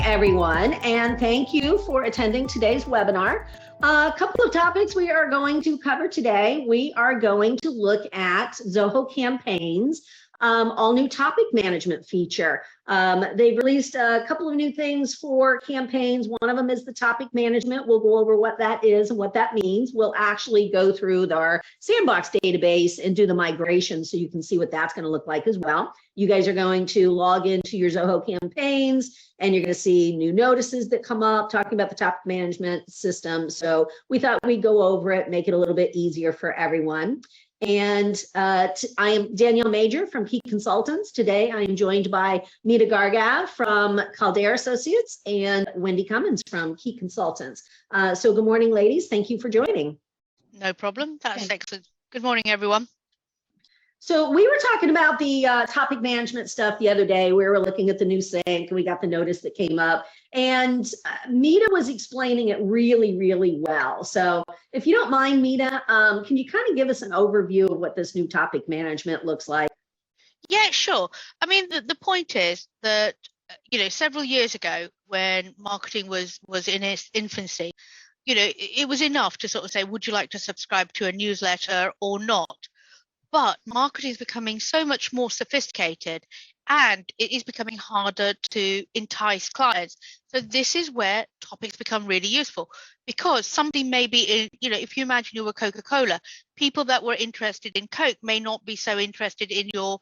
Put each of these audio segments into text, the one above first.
everyone, and thank you for attending today's webinar. A couple of topics we are going to cover today. We are going to look at Zoho Campaigns, all new topic management feature. They've released a couple of new things for campaigns. One of them is the topic management. We'll go over what that is and what that means. We'll actually go through our sandbox database and do the migration so you can see what that's going to look like as well. You guys are going to log into your Zoho Campaigns and you're going to see new notices that come up talking about the topic management system. So we thought we'd go over it, make it a little bit easier for everyone. And I am Danielle Major from Key Consultants. Today I am joined by Meeta Gargav from Caldere Associates and Wendy Cummins from Key Consultants. So good morning, ladies. Thank you for joining. No problem. That's excellent. Good morning, everyone. So we were talking about the topic management stuff the other day. We were looking at the new sync and we got the notice that came up, and Meeta was explaining it really, really well. So if you don't mind, Meeta, can you kind of give us an overview of what this new topic management looks like? Yeah, sure. I mean, the point is that, several years ago when marketing was in its infancy, it was enough to sort of say, would you like to subscribe to a newsletter or not? But marketing is becoming so much more sophisticated and it is becoming harder to entice clients. So this is where topics become really useful, because somebody may be, if you imagine you were Coca-Cola, people that were interested in Coke may not be so interested in your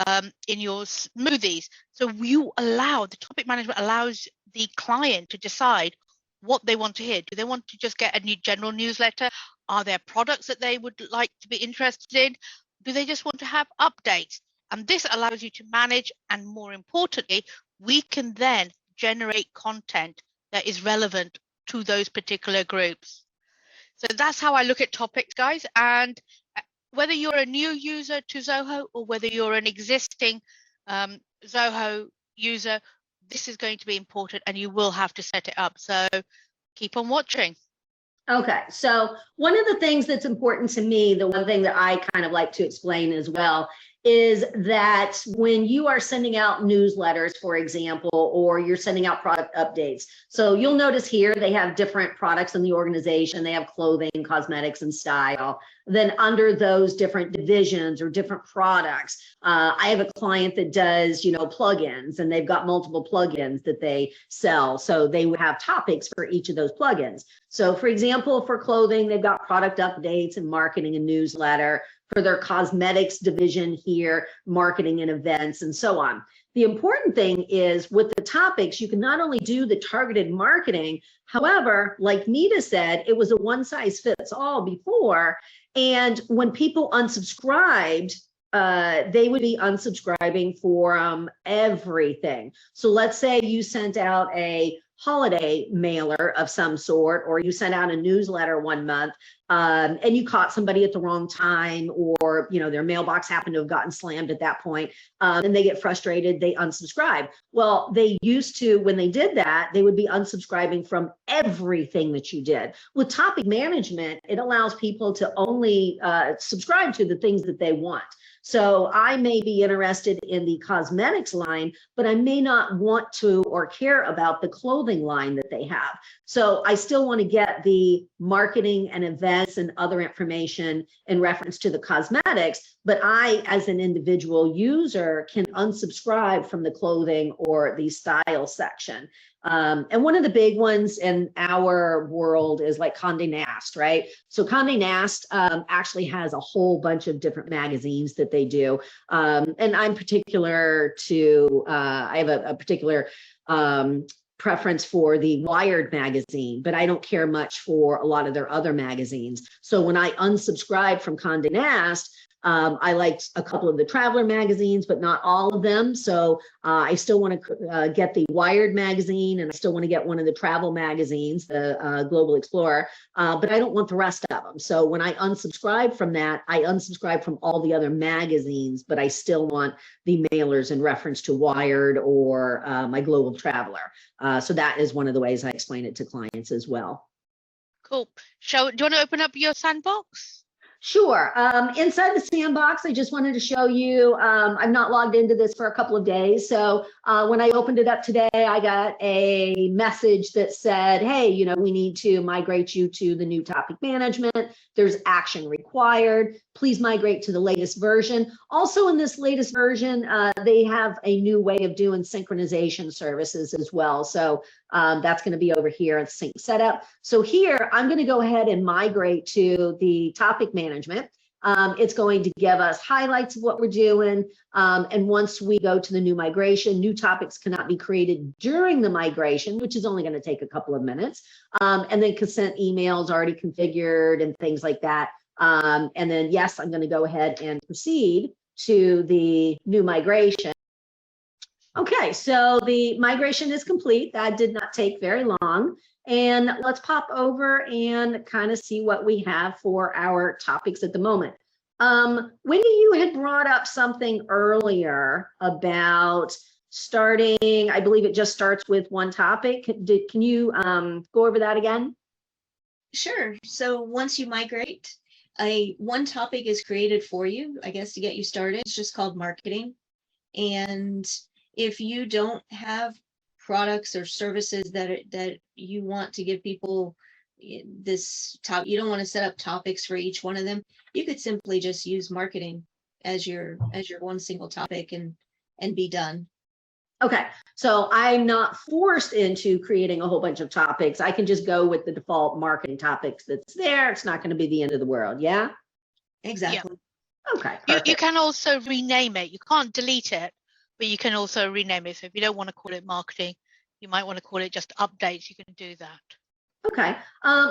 smoothies. So the topic management allows the client to decide what they want to hear. Do they want to just get a new general newsletter? Are there products that they would like to be interested in? Do they just want to have updates? And this allows you to manage, and more importantly, we can then generate content that is relevant to those particular groups. So that's how I look at topics, guys. And whether you're a new user to Zoho or whether you're an existing Zoho user, this is going to be important and you will have to set it up. So keep on watching. Okay, so one of the things that's important to me, the one thing that I kind of like to explain as well, is that when you are sending out newsletters, for example, or you're sending out product updates. So you'll notice here they have different products in the organization. They have clothing, cosmetics, and style. Then under those different divisions or different products, I have a client that does, plugins, and they've got multiple plugins that they sell. So they would have topics for each of those plugins. So for example, for clothing, they've got product updates and marketing and newsletter. For their cosmetics division here, marketing and events, and so on. The important thing is with the topics, you can not only do the targeted marketing, however, like Meeta said, it was a one size fits all before. And when people unsubscribed, they would be unsubscribing for everything. So let's say you sent out a holiday mailer of some sort, or you sent out a newsletter one month, and you caught somebody at the wrong time, or their mailbox happened to have gotten slammed at that point, and they get frustrated, they unsubscribe. Well, they used to, when they did that, they would be unsubscribing from everything that you did. With topic management, it allows people to only subscribe to the things that they want. So I may be interested in the cosmetics line, but I may not want to or care about the clothing line that they have. So I still want to get the marketing and events and other information in reference to the cosmetics, but I, as an individual user, can unsubscribe from the clothing or the style section. And one of the big ones in our world is like Condé Nast, right? So Condé Nast actually has a whole bunch of different magazines that they do. And I'm particular to, I have a particular preference for the Wired magazine, but I don't care much for a lot of their other magazines. So when I unsubscribe from Condé Nast, I liked a couple of the traveler magazines, but not all of them. So I still want to get the Wired magazine, and I still want to get one of the travel magazines, the Global Explorer, but I don't want the rest of them. So when I unsubscribe from that, I unsubscribe from all the other magazines, but I still want the mailers in reference to Wired or my Global Traveler. So that is one of the ways I explain it to clients as well. Cool. Do you want to open up your sandbox? Sure. Inside the sandbox, I just wanted to show you, I've not logged into this for a couple of days. So when I opened it up today, I got a message that said, hey, you know, we need to migrate you to the new topic management. There's action required. Please migrate to the latest version. Also in this latest version, they have a new way of doing synchronization services as well. So that's going to be over here in sync setup. So here, I'm going to go ahead and migrate to the topic management. It's going to give us highlights of what we're doing. And once we go to the new migration, new topics cannot be created during the migration, which is only going to take a couple of minutes. And then consent emails already configured and things like that. And then, yes, I'm going to go ahead and proceed to the new migration. Okay, so the migration is complete. That did not take very long. And let's pop over and kind of see what we have for our topics at the moment. Wendy, you had brought up something earlier about starting, I believe it just starts with one topic. Can you go over that again? Sure. So once you migrate, one topic is created for you, I guess, to get you started. It's just called marketing. And if you don't have products or services that you want to give people this top, you don't want to set up topics for each one of them, you could simply just use marketing as your one single topic and be done. Okay, so I'm not forced into creating a whole bunch of topics. I can just go with the default marketing topics that's there. It's not going to be the end of the world. Yeah, Exactly. Yeah. Okay. You can also rename it. You can't delete it, but you can also rename it. So if you don't want to call it marketing, you might want to call it just updates. You can do that. Okay,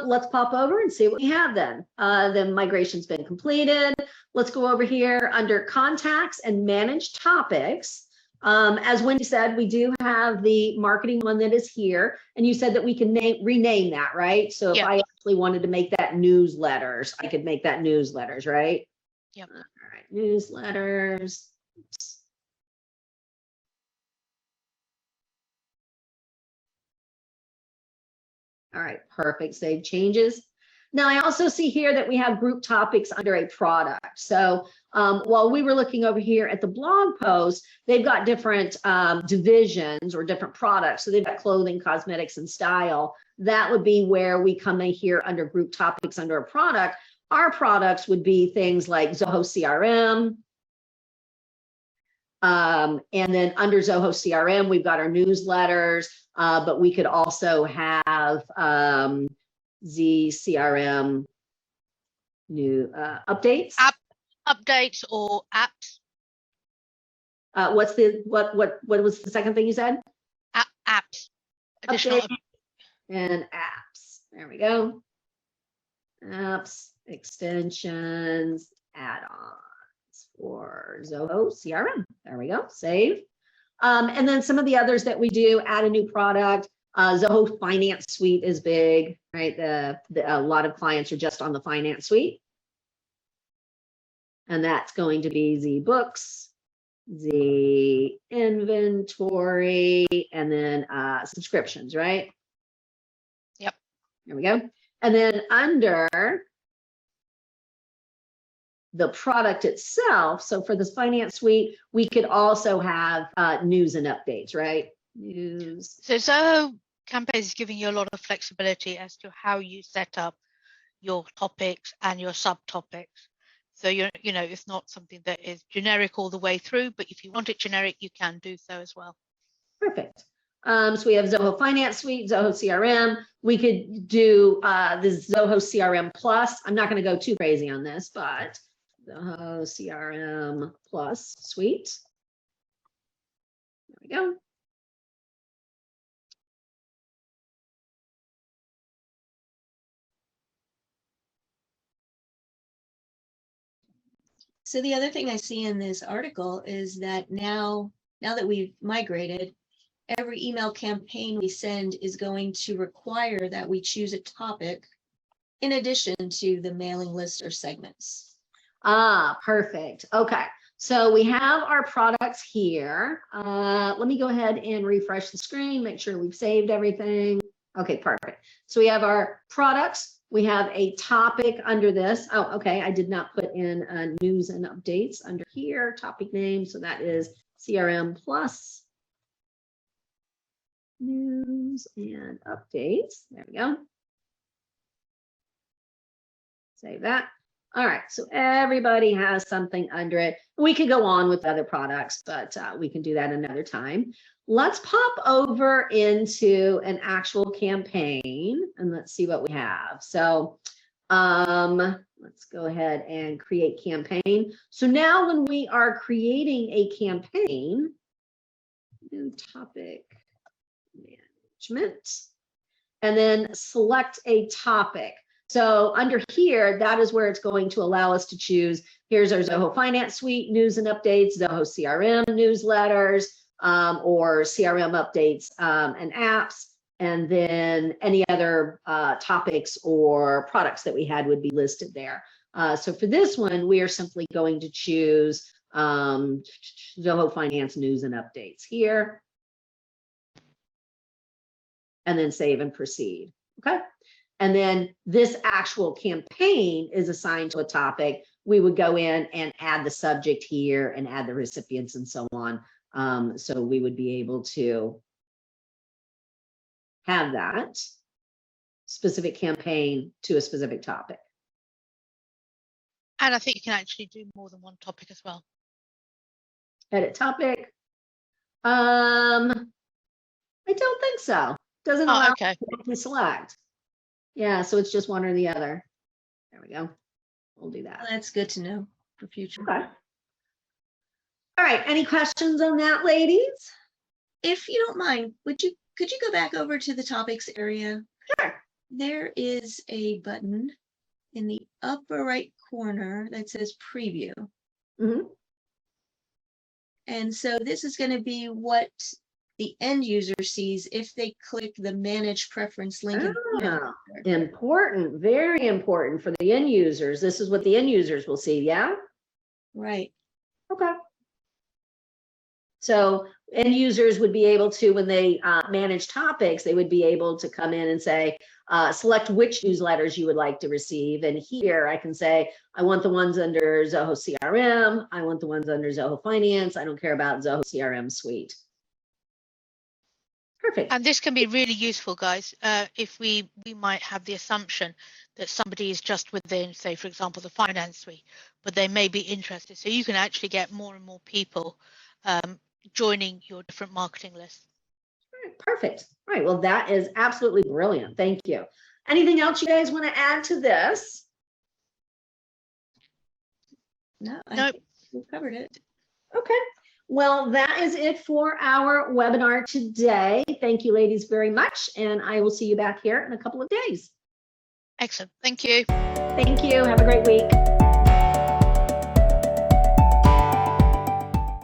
let's pop over and see what we have then. The migration's been completed. Let's go over here under contacts and manage topics. As Wendy said, we do have the marketing one that is here, and you said that we can rename that, right? So if I actually wanted to make that newsletters, I could make that newsletters, right? Yep. All right, newsletters. Oops. All right, perfect. Save changes. Now I also see here that we have group topics under a product. So while we were looking over here at the blog post, they've got different divisions or different products. So they've got clothing, cosmetics, and style. That would be where we come in here under group topics under a product. Our products would be things like Zoho CRM. And then under Zoho CRM, we've got our newsletters, but we could also have ZCRM new updates. Updates or apps. What was the second thing you said? Apps. Additional and apps. There we go. Apps, extensions, add-ons for Zoho CRM. There we go. Save. And then some of the others that we do, add a new product. Zoho Finance Suite is big, right? A lot of clients are just on the Finance Suite. And that's going to be Z Books, Z Inventory, and then subscriptions, right? Yep. There we go. And then under the product itself, so for this Finance Suite, we could also have news and updates, right? News. So Zoho Campaigns is giving you a lot of flexibility as to how you set up your topics and your subtopics. So you know, it's not something that is generic all the way through, but if you want it generic, you can do so as well. Perfect. So we have Zoho Finance Suite, Zoho CRM. We could do the Zoho CRM Plus. I'm not going to go too crazy on this, but Zoho CRM Plus Suite. There we go. So the other thing I see in this article is that now that we've migrated, every email campaign we send is going to require that we choose a topic in addition to the mailing list or segments. Ah, perfect. Okay. So we have our products here. Let me go ahead and refresh the screen, make sure we've saved everything. Okay, perfect. So we have our products. We have a topic under this. Oh, okay. I did not put in news and updates under here, topic name. So that is CRM plus news and updates. There we go. Save that. All right. So everybody has something under it. We could go on with other products, but we can do that another time. Let's pop over into an actual campaign and let's see what we have. So let's go ahead and create campaign. So now when we are creating a campaign, new topic management, and then select a topic. So under here, that is where it's going to allow us to choose. Here's our Zoho Finance Suite, news and updates, Zoho CRM newsletters, or CRM updates and apps, and then any other topics or products that we had would be listed there. So for this one, we are simply going to choose Zoho Finance News and Updates here, and then save and proceed, okay? And then this actual campaign is assigned to a topic. We would go in and add the subject here and add the recipients and so on. So we would be able to have that specific campaign to a specific topic. And I think you can actually do more than one topic as well. Edit topic. I don't think so. Doesn't allow okay. to select. Yeah, so it's just one or the other. There we go. We'll do that. Well, that's good to know for future. Okay. All right. Any questions on that, ladies? If you don't mind, could you go back over to the topics area? Sure. There is a button in the upper right corner that says preview. Mm-hmm. And so this is going to be what the end user sees if they click the manage preference link. Important, very important for the end users. This is what the end users will see, yeah? Right. Okay. So end users would be able to, when they manage topics, they would be able to come in and say, select which newsletters you would like to receive. And here I can say, I want the ones under Zoho CRM. I want the ones under Zoho Finance. I don't care about Zoho CRM Suite. Perfect. And this can be really useful, guys, if we might have the assumption that somebody is just within, say, for example, the finance suite, but they may be interested. So you can actually get more and more people joining your different marketing lists. All right, perfect. All right, well, that is absolutely brilliant. Thank you. Anything else you guys want to add to this? No, I Nope. think we covered it. Okay. Well, that is it for our webinar today. Thank you, ladies, very much. And I will see you back here in a couple of days. Excellent. Thank you. Thank you. Have a great week.